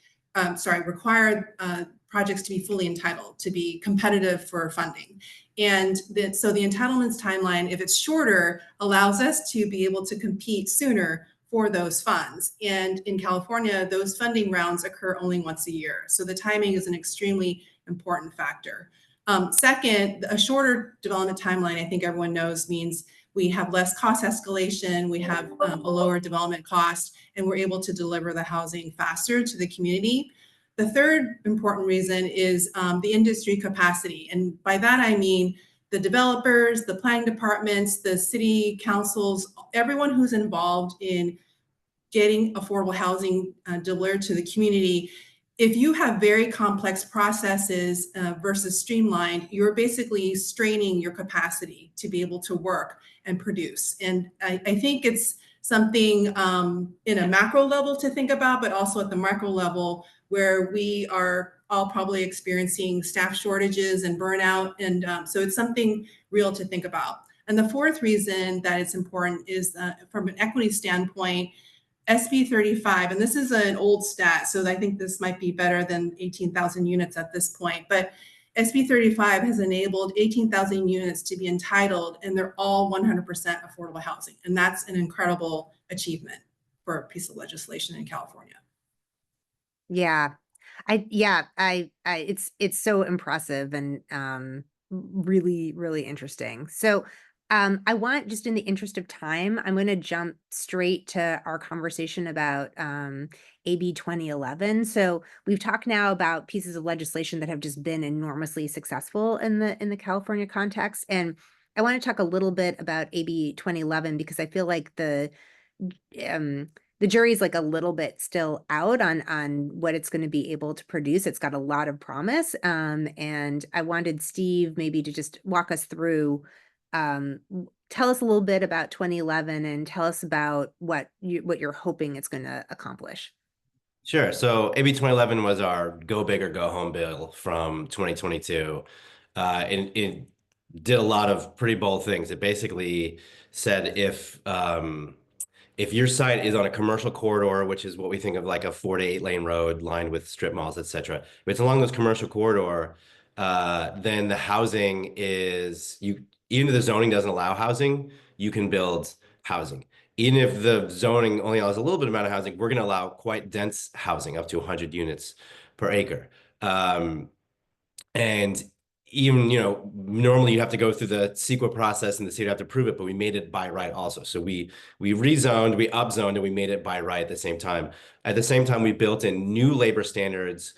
Speaker 5: projects to be fully entitled, to be competitive for funding. And so the entitlements timeline, if it's shorter, allows us to be able to compete sooner for those funds. And in California, those funding rounds occur only once a year. So the timing is an extremely important factor. Second, a shorter development timeline, I think everyone knows, means we have less cost escalation, we have a lower development cost, and we're able to deliver the housing faster to the community. The third important reason is the industry capacity. And by that, I mean the developers, the planning departments, the city councils, everyone who's involved in getting affordable housing delivered to the community. If you have very complex processes versus streamlined, you're basically straining your capacity to be able to work and produce. And I think it's something in a macro level to think about, but also at the micro level, where we are all probably experiencing staff shortages and burnout. And so it's something real to think about. And the fourth reason that it's important is from an equity standpoint, SB 35, and this is an old stat, so I think this might be better than 18,000 units at this point, but SB 35 has enabled 18,000 units to be entitled, and they're all 100% affordable housing. And that's an incredible achievement for a piece of legislation in California.
Speaker 1: Yeah. It's so impressive and really, really interesting. So I want, just in the interest of time, I'm going to jump straight to our conversation about AB 2011. So we've talked now about pieces of legislation that have just been enormously successful in the California context, and I want to talk a little bit about AB 2011 because I feel like the jury's like a little bit still out on what it's going to be able to produce. It's got a lot of promise, and I wanted Steve maybe to just walk us through. Tell us a little bit about 2011 and tell us about what you're hoping it's going to accomplish.
Speaker 2: Sure. So AB 2011 was our go big or go home bill from 2022. And it did a lot of pretty bold things. It basically said if your site is on a commercial corridor, which is what we think of like a 4 to 8 lane road lined with strip malls, et cetera, if it's along those commercial corridor, then the housing is, even if the zoning doesn't allow housing, you can build housing. Even if the zoning only allows a little bit amount of housing, we're going to allow quite dense housing, up to 100 units per acre. And even, normally you have to go through the CEQA process and the city would have to prove it, but we made it by right also. So we rezoned, we upzoned, and we made it by right at the same time. At the same time, we built in new labor standards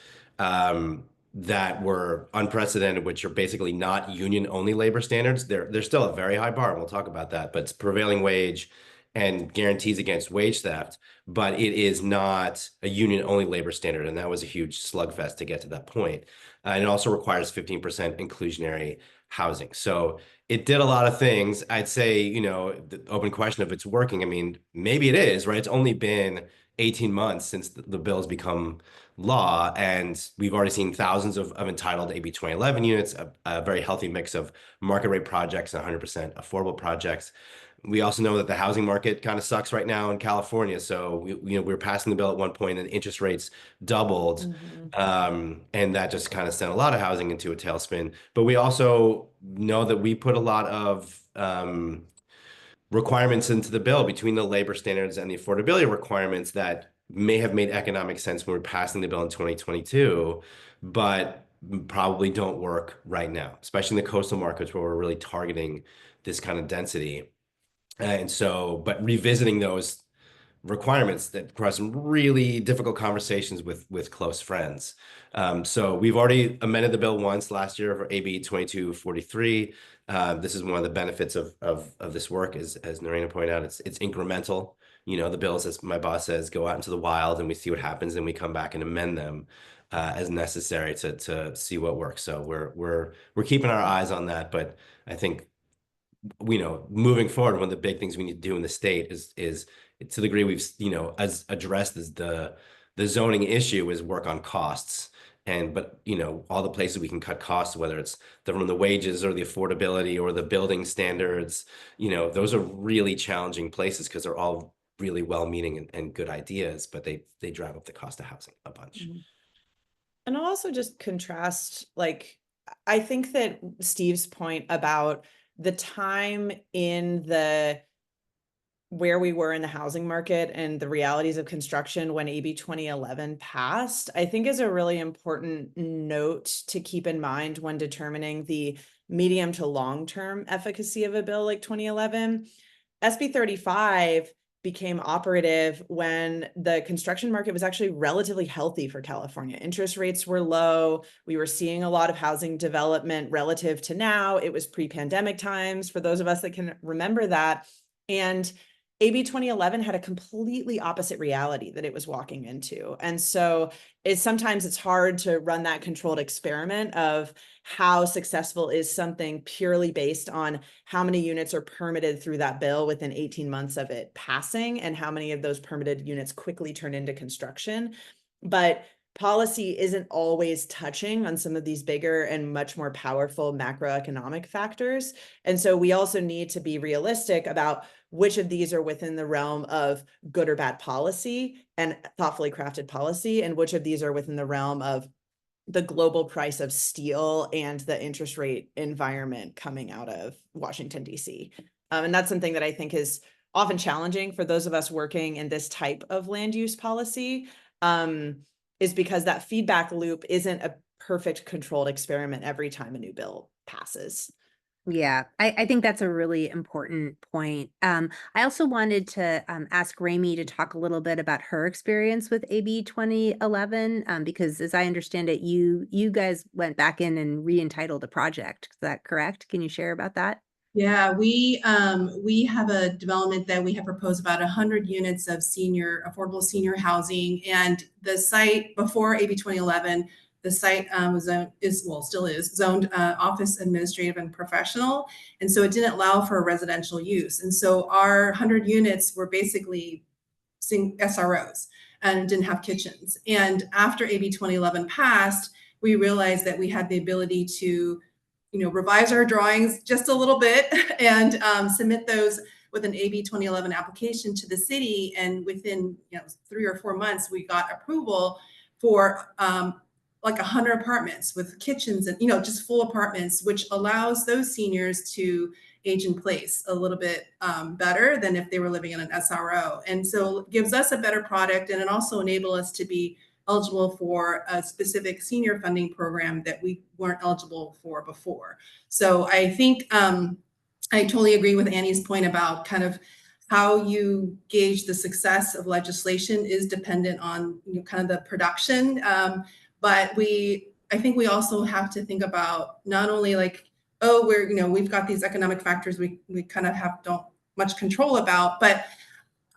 Speaker 2: that were unprecedented, which are basically not union-only labor standards. They're still a very high bar, and we'll talk about that, but it's prevailing wage and guarantees against wage theft, but it is not a union-only labor standard, and that was a huge slugfest to get to that point. And it also requires 15% inclusionary housing. So it did a lot of things. I'd say, the open question if it's working, I mean, maybe it is, right? It's only been 18 months since the bill has become law, and we've already seen thousands of entitled AB 2011 units, a very healthy mix of market rate projects and 100% affordable projects. We also know that the housing market kind of sucks right now in California. So we were passing the bill at one point and interest rates doubled. And that just kind of sent a lot of housing into a tailspin. But we also know that we put a lot of requirements into the bill between the labor standards and the affordability requirements that may have made economic sense when we were passing the bill in 2022, but probably don't work right now, especially in the coastal markets where we're really targeting this kind of density. And so, but revisiting those requirements that require some really difficult conversations with close friends. So we've already amended the bill once last year for AB 2243. This is one of the benefits of this work, as Noerena pointed out, it's incremental. The bills, as my boss says, go out into the wild and we see what happens, and we come back and amend them as necessary to see what works. So we're keeping our eyes on that, but I think moving forward, one of the big things we need to do in the state is to the degree we've as addressed as the zoning issue is work on costs, but all the places we can cut costs, whether it's from the wages or the affordability or the building standards, those are really challenging places because they're all really well-meaning and good ideas, but they drive up the cost of housing a bunch.
Speaker 3: And I'll also just contrast, like, I think that Steve's point about the time in the where we were in the housing market and the realities of construction when AB 2011 passed, I think is a really important note to keep in mind when determining the medium to long-term efficacy of a bill like 2011. SB 35 became operative when the construction market was actually relatively healthy for California. Interest rates were low. We were seeing a lot of housing development relative to now. It was pre-pandemic times for those of us that can remember that. And AB 2011 had a completely opposite reality that it was walking into. And so sometimes it's hard to run that controlled experiment of how successful is something purely based on how many units are permitted through that bill within 18 months of it passing and how many of those permitted units quickly turn into construction. But policy isn't always touching on some of these bigger and much more powerful macroeconomic factors. And so we also need to be realistic about which of these are within the realm of good or bad policy and thoughtfully crafted policy, and which of these are within the realm of the global price of steel and the interest rate environment coming out of Washington, D.C. And that's something that I think is often challenging for those of us working in this type of land use policy, is because that feedback loop isn't a perfect controlled experiment every time a new bill passes.
Speaker 1: Yeah, I think that's a really important point. I also wanted to ask Ramie to talk a little bit about her experience with AB 2011, because as I understand it, you guys went back in and re-entitled a project. Is that correct? Can you share about that?
Speaker 5: Yeah, we have a development that we have proposed about 100 units of affordable senior housing, and the site before AB 2011, the site still is zoned office administrative and professional, and so it didn't allow for residential use, and so our 100 units were basically SROs and didn't have kitchens. And after AB 2011 passed, we realized that we had the ability to revise our drawings just a little bit and submit those with an AB 2011 application to the city. And within 3 or 4 months, we got approval for like 100 apartments with kitchens and just full apartments, which allows those seniors to age in place a little bit better than if they were living in an SRO. And so it gives us a better product, and it also enables us to be eligible for a specific senior funding program that we weren't eligible for before. So I think I totally agree with Annie's point about kind of how you gauge the success of legislation is dependent on kind of the production. But I think we also have to think about not only like, oh, we've got these economic factors we kind of don't much control about, but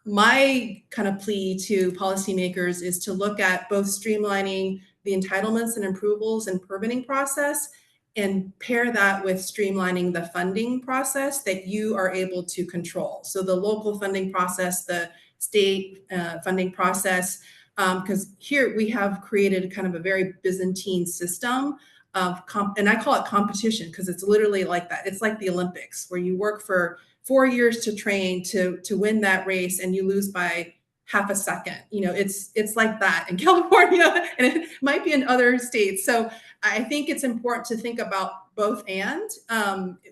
Speaker 5: my kind of plea to policymakers is to look at both streamlining the entitlements and approvals and permitting process and pair that with streamlining the funding process that you are able to control. So the local funding process, the state funding process, because here we have created kind of a very Byzantine system of and I call it competition because it's literally like that. It's like the Olympics where you work for 4 years to train to win that race and you lose by half a second. It's like that in California, and it might be in other states. So I think it's important to think about both and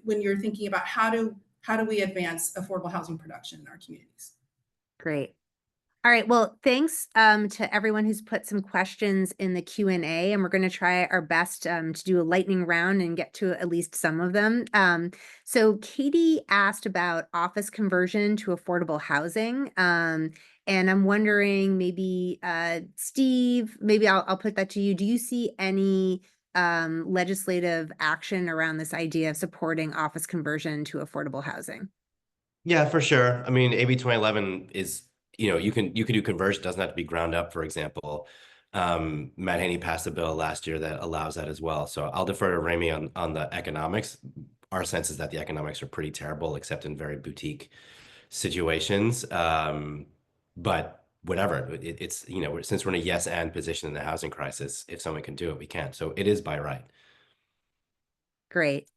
Speaker 5: when you're thinking about how do we advance affordable housing production in our communities.
Speaker 1: Great. All right. Well, thanks to everyone who's put some questions in the Q&A, and we're going to try our best to do a lightning round and get to at least some of them. So Katie asked about office conversion to affordable housing. And I'm wondering, maybe Steve, maybe I'll put that to you. Do you see any legislative action around this idea of supporting office conversion to affordable housing?
Speaker 2: Yeah, for sure. I mean, AB 2011 is, you can do conversion. It doesn't have to be ground up, for example. Matt Haney passed a bill last year that allows that as well. So I'll defer to Ramie on the economics. Our sense is that the economics are pretty terrible, except in very boutique situations. But whatever, it's, since we're in a yes and position in the housing crisis, if someone can do it, we can. So it is by right.
Speaker 1: Great.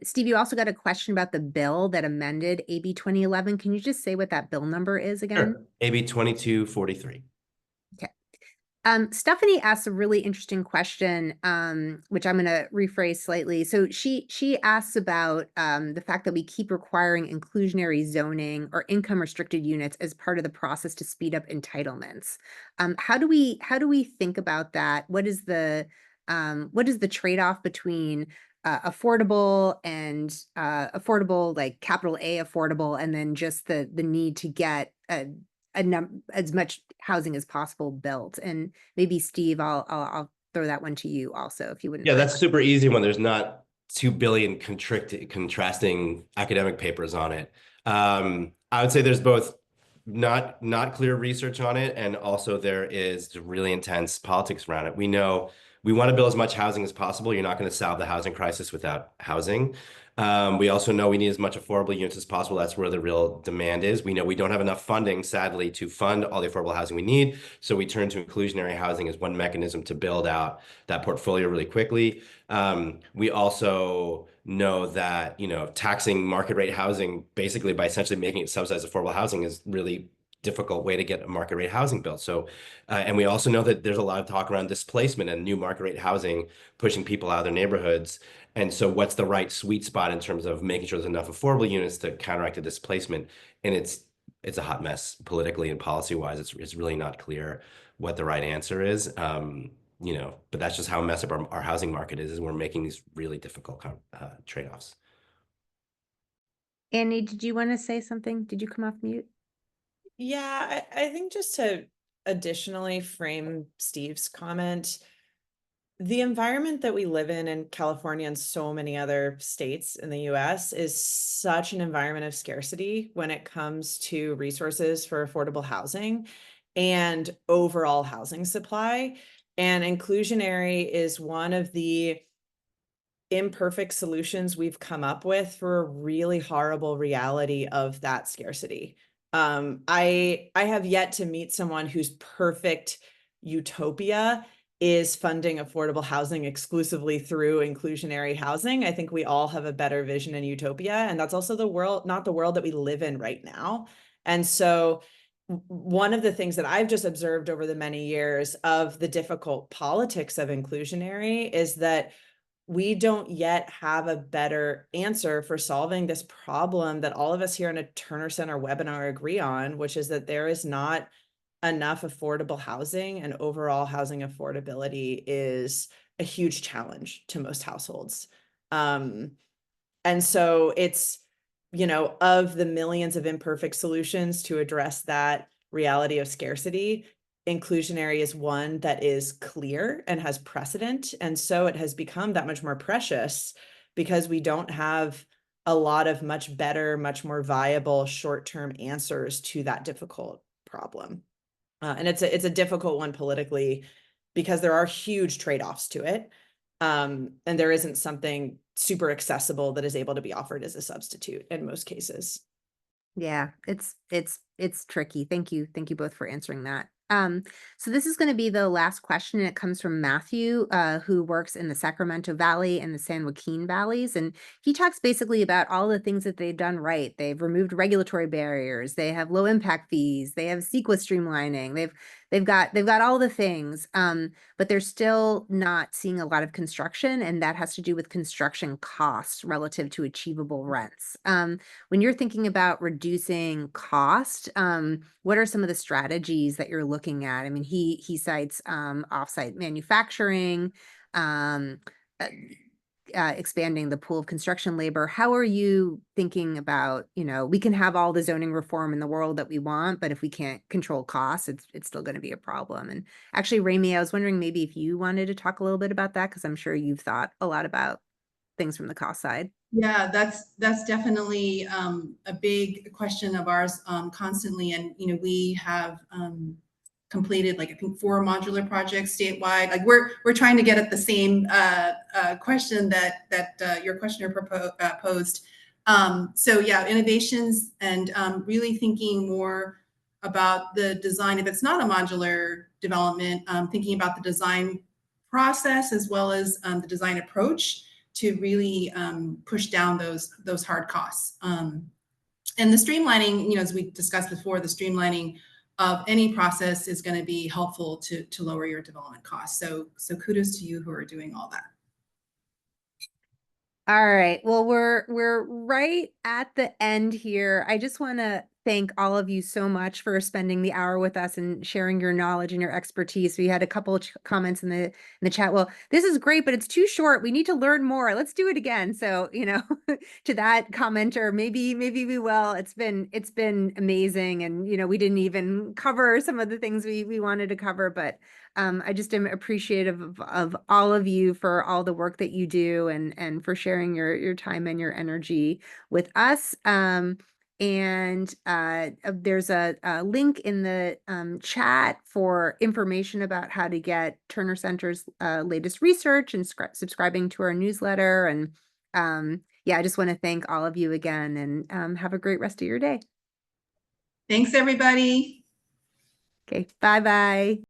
Speaker 1: Steve, you also got a question about the bill that amended AB 2011. Can you just say what that bill number is again?
Speaker 2: Sure. AB 2243.
Speaker 1: Okay. Stephanie asked a really interesting question, which I'm going to rephrase slightly. So she asks about the fact that we keep requiring inclusionary zoning or income restricted units as part of the process to speed up entitlements. How do we think about that? What is the trade-off between affordable and affordable, like capital A affordable, and then just the need to get as much housing as possible built? And maybe Steve, I'll throw that one to you also, if you wouldn't
Speaker 2: Yeah,
Speaker 1: mind.
Speaker 2: that's super easy when there's not 2 billion contrasting academic papers on it. I would say there's both not clear research on it, and also there is really intense politics around it. We know we want to build as much housing as possible. You're not going to solve the housing crisis without housing. We also know we need as much affordable units as possible. That's where the real demand is. We know we don't have enough funding, sadly, to fund all the affordable housing we need. So we turn to inclusionary housing as one mechanism to build out that portfolio really quickly. We also know that, taxing market rate housing basically by essentially making it subsidized affordable housing is really difficult way to get a market rate housing built. So, and we also know that there's a lot of talk around displacement and new market rate housing pushing people out of their neighborhoods. And so what's the right sweet spot in terms of making sure there's enough affordable units to counteract the displacement? And it's a hot mess politically and policy wise. It's really not clear what the right answer is. But that's just how messed up our housing market is we're making these really difficult trade-offs.
Speaker 1: Annie, did you want to say something? Did you come off mute?
Speaker 3: Yeah, I think just to additionally frame Steve's comment, the environment that we live in California and so many other states in the US is such an environment of scarcity when it comes to resources for affordable housing and overall housing supply. And inclusionary is one of the imperfect solutions we've come up with for a really horrible reality of that scarcity. I have yet to meet someone whose perfect utopia is funding affordable housing exclusively through inclusionary housing. I think we all have a better vision and utopia, and that's also not the world that we live in right now. And so one of the things that I've just observed over the many years of the difficult politics of inclusionary is that we don't yet have a better answer for solving this problem that all of us here in a Terner Center webinar agree on, which is that there is not enough affordable housing, and overall housing affordability is a huge challenge to most households. And so it's, of the millions of imperfect solutions to address that reality of scarcity, inclusionary is one that is clear and has precedent. And so it has become that much more precious because we don't have a lot of much better, much more viable short-term answers to that difficult problem. And it's a difficult one politically because there are huge trade-offs to it. And there isn't something super accessible that is able to be offered as a substitute in most cases.
Speaker 1: Yeah, it's tricky. Thank you both for answering that. So this is going to be the last question, and it comes from Matthew, who works in the Sacramento Valley and the San Joaquin Valleys. And he talks basically about all the things that they've done right. They've removed regulatory barriers. They have low impact fees. They have CEQA streamlining. They've got all the things, but they're still not seeing a lot of construction, and that has to do with construction costs relative to achievable rents. When you're thinking about reducing cost, what are some of the strategies that you're looking at? I mean, he cites offsite manufacturing, expanding the pool of construction labor. How are you thinking about, we can have all the zoning reform in the world that we want, but if we can't control costs, it's still going to be a problem. And actually, Ramie, I was wondering maybe if you wanted to talk a little bit about that, because I'm sure you've thought a lot about things from the cost side.
Speaker 5: Yeah, that's definitely a big question of ours constantly. And, we have completed, like, I think 4 modular projects statewide. Like we're trying to get at the same question that your questioner posed. So yeah, innovations and really thinking more about the design. If it's not a modular development, thinking about the design process as well as the design approach to really push down those hard costs. And the streamlining, as we discussed before, the streamlining of any process is going to be helpful to lower your development costs. So kudos to you who are doing all that.
Speaker 1: All right. Well, we're right at the end here. I just want to thank all of you so much for spending the hour with us and sharing your knowledge and your expertise. We had a couple of comments in the chat. Well, this is great, but it's too short. We need to learn more. Let's do it again. So, to that commenter, maybe we will. It's been amazing, and we didn't even cover some of the things we wanted to cover, but I just am appreciative of all of you for all the work that you do and for sharing your time and your energy with us. And there's a link in the chat for information about how to get Turner Center's latest research and subscribing to our newsletter. And yeah, I just want to thank all of you again, and have a great rest of your day.
Speaker 5: Thanks, everybody.
Speaker 1: Okay, bye-bye.